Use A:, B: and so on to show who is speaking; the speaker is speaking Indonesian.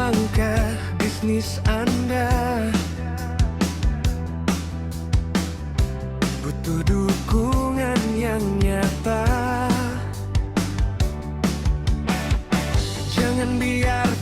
A: langkah bisnis Anda. Butuh dukungan yang nyata. Jangan biarkan